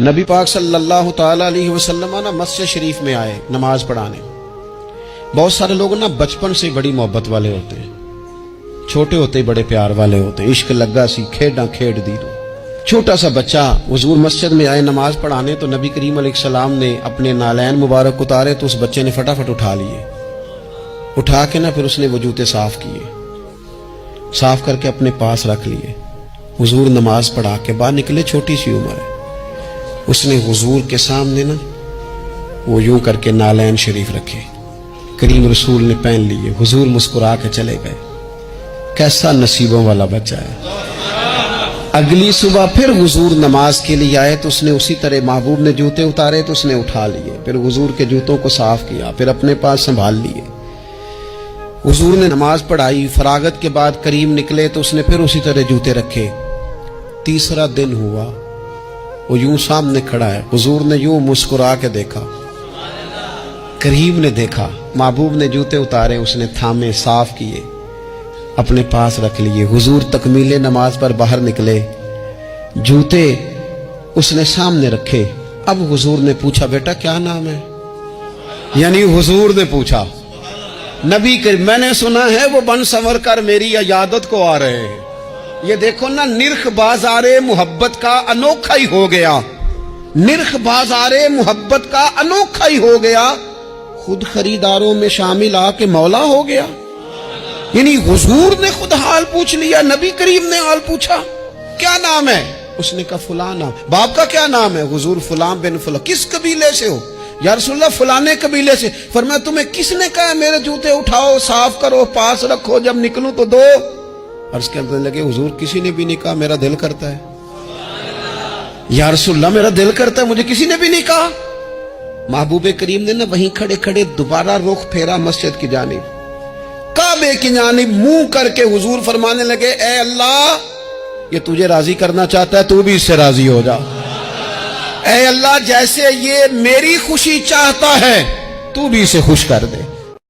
نبی پاک صلی اللہ تعالیٰ علیہ وسلم نا مسجد شریف میں آئے نماز پڑھانے۔ بہت سارے لوگ نا بچپن سے بڑی محبت والے ہوتے ہیں، چھوٹے ہوتے بڑے پیار والے ہوتے ہیں، عشق لگا سی کھیڈاں کھیڈ دی دو۔ چھوٹا سا بچہ حضور مسجد میں آئے نماز پڑھانے تو نبی کریم علیہ السلام نے اپنے نالین مبارک اتارے تو اس بچے نے فٹافٹ اٹھا لیے، اٹھا کے نا پھر اس نے وہ جوتے صاف کیے، صاف کر کے اپنے پاس رکھ لیے۔ حضور نماز پڑھا کے باہر نکلے، چھوٹی سی عمر ہے، اس نے حضور کے سامنے نا وہ یوں کر کے نالین شریف رکھے، کریم رسول نے پہن لیے، حضور مسکرا کے چلے گئے۔ کیسا نصیبوں والا بچہ ہے۔ اگلی صبح پھر حضور نماز کے لیے آئے تو اس نے اسی طرح محبوب نے جوتے اتارے تو اس نے اٹھا لیے، پھر حضور کے جوتوں کو صاف کیا، پھر اپنے پاس سنبھال لیے۔ حضور نے نماز پڑھائی، فراغت کے بعد کریم نکلے تو اس نے پھر اسی طرح جوتے رکھے۔ تیسرا دن ہوا، وہ یوں سامنے کھڑا ہے، حضور نے یوں مسکرا کے دیکھا، کریم نے دیکھا، محبوب نے جوتے اتارے، اس نے تھامے، صاف کیے، اپنے پاس رکھ لیے۔ حضور تکمیل نماز پر باہر نکلے، جوتے اس نے سامنے رکھے۔ اب حضور نے پوچھا بیٹا کیا نام ہے؟ یعنی حضور نے پوچھا، نبی کریم میں نے سنا ہے وہ بن سنور کر میری عیادت کو آ رہے ہیں۔ یہ دیکھو نا، نرخ بازار محبت کا انوکھا ہی ہو گیا، نرخ بازار محبت کا انوکھا ہی ہو گیا، خود خریداروں میں شامل آ کے مولا ہو گیا۔ یعنی حضور نے خود حال پوچھ لیا، نبی کریم نے حال پوچھا کیا نام ہے؟ اس نے کہا فلاں نام۔ باپ کا کیا نام ہے؟ حضور فلاں بن فلاں۔ کس قبیلے سے ہو؟ یا رسول اللہ فلانے قبیلے سے۔ فرمایا تمہیں کس نے کہا میرے جوتے اٹھاؤ، صاف کرو، پاس رکھو، جب نکلوں تو دو؟ عرض کرنے لگے حضور کسی نے بھی نہیں کہا، میرا دل کرتا ہے۔ یا رسول اللہ میرا دل کرتا ہے، مجھے کسی نے بھی نہیں کہا۔ محبوب کریم نے نا وہیں کھڑے کھڑے دوبارہ رخ پھیرا مسجد کی جانب، کعبے کی جانب منہ کر کے حضور فرمانے لگے اے اللہ، یہ تجھے راضی کرنا چاہتا ہے، تو بھی اس سے راضی ہو جا۔ اے اللہ جیسے یہ میری خوشی چاہتا ہے تو بھی اسے خوش کر دے۔